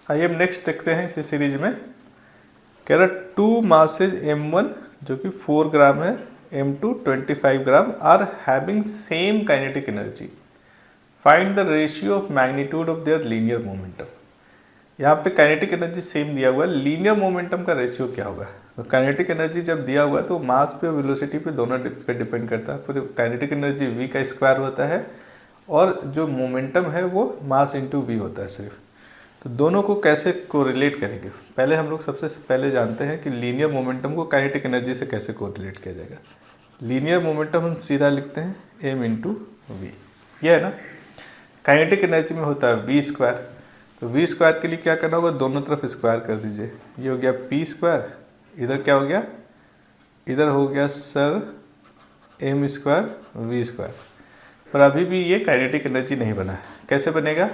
आइए हम नेक्स्ट देखते हैं इसी सीरीज में। कह रहा 2 masses m1 जो कि 4 ग्राम है, m2 25 gram are having same kinetic energy, find the ratio of magnitude of their linear momentum. यहाँ पे काइनेटिक एनर्जी सेम दिया हुआ है, लीनियर मोमेंटम का रेशियो क्या होगा। तो काइनेटिक एनर्जी जब दिया हुआ है तो मास पे और वेलोसिटी पे दोनों पे डिपेंड करता है। फिर काइनेटिक एनर्जी v का स्क्वायर होता है और जो मोमेंटम है वो मास इंटू वी होता है सिर्फ। तो दोनों को कैसे कोरिलेट करेंगे, पहले हम लोग सबसे पहले जानते हैं कि लीनियर मोमेंटम को काइनेटिक एनर्जी से कैसे कोरिलेट किया जाएगा। लीनियर मोमेंटम हम सीधा लिखते हैं m इंटू वी, ये है ना। काइनेटिक एनर्जी में होता है वी स्क्वायर, तो वी स्क्वायर के लिए क्या करना होगा, दोनों तरफ स्क्वायर कर दीजिए। ये हो गया पी स्क्वायर, इधर क्या हो गया, इधर हो गया sir M square V square. पर अभी भी ये काइनेटिक एनर्जी नहीं बना है। कैसे बनेगा,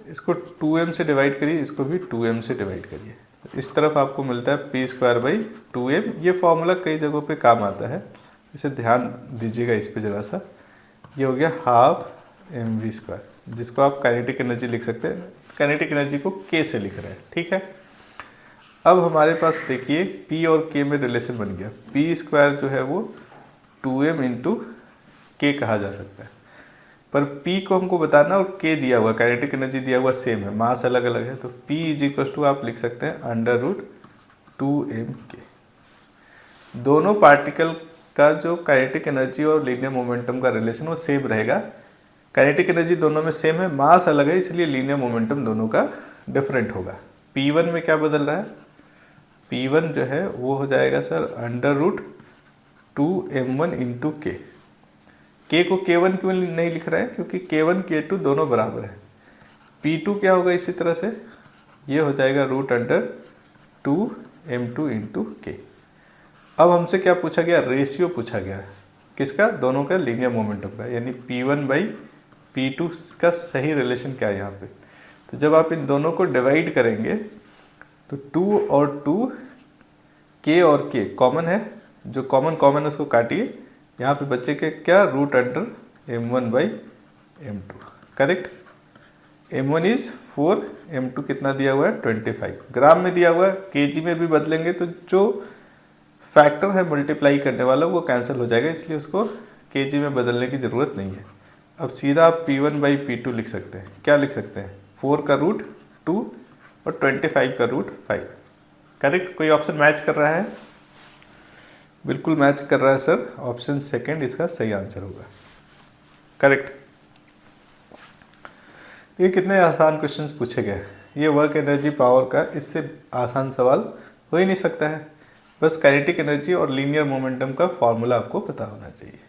इसको 2m से डिवाइड करिए, इसको भी 2m से डिवाइड करिए। इस तरफ आपको मिलता है पी स्क्वायर बाई 2m। ये फॉर्मूला कई जगहों पे काम आता है, इसे ध्यान दीजिएगा इस पे ज़रा सा। ये हो गया हाफ एम वी स्क्वायर, जिसको आप काइनेटिक एनर्जी लिख सकते हैं। काइनेटिक एनर्जी को k से लिख रहे हैं, ठीक है। अब हमारे पास देखिए p और k में रिलेशन बन गया। पी स्क्वायर जो है वो 2m इंटू के कहा जा सकता है, पर p को हमको बताना और k दिया हुआ, काइनेटिक एनर्जी दिया हुआ सेम है, मास अलग अलग है। तो p इज इक्वल टू आप लिख सकते हैं अंडर रूट 2mk। दोनों पार्टिकल का जो काइनेटिक एनर्जी और लीनियर मोमेंटम का रिलेशन वो सेम रहेगा। काइनेटिक एनर्जी दोनों में सेम है, मास अलग है, इसलिए लीनियर मोमेंटम दोनों का डिफरेंट होगा। P1 में क्या बदल रहा है, P1 जो है वो हो जाएगा sir under root 2m1 into के। के को K1 क्यों नहीं लिख रहे हैं, क्योंकि K1 K2 दोनों बराबर है। P2 क्या होगा इसी तरह से, ये हो जाएगा रूट अंडर 2m2 इंटू के। अब हमसे क्या पूछा गया, रेशियो पूछा गया किसका, दोनों का लीनियर मोमेंटम का, यानी P1 बाई P2 का सही रिलेशन क्या है यहाँ पे। तो जब आप इन दोनों को डिवाइड करेंगे तो 2 और 2, K और K कॉमन है, जो कॉमन है उसको काटिए। यहाँ पे बच्चे के क्या, root under m1 by m2, correct. m1 is 4, m2 कितना दिया हुआ है 25, ग्राम में दिया हुआ है। kg में भी बदलेंगे तो जो फैक्टर है मल्टीप्लाई करने वाला वो कैंसिल हो जाएगा, इसलिए उसको kg में बदलने की ज़रूरत नहीं है। अब सीधा आप P1 बाई P2 लिख सकते हैं। क्या लिख सकते हैं, 4 का रूट 2 और 25 का रूट 5, करेक्ट। कोई ऑप्शन मैच कर रहा है, बिल्कुल मैच कर रहा है सर, ऑप्शन सेकंड इसका सही आंसर होगा, करेक्ट। ये कितने आसान क्वेश्चंस पूछे गए। ये वर्क एनर्जी पावर का, इससे आसान सवाल हो ही नहीं सकता है। बस काइनेटिक एनर्जी और लीनियर मोमेंटम का फॉर्मूला आपको पता होना चाहिए।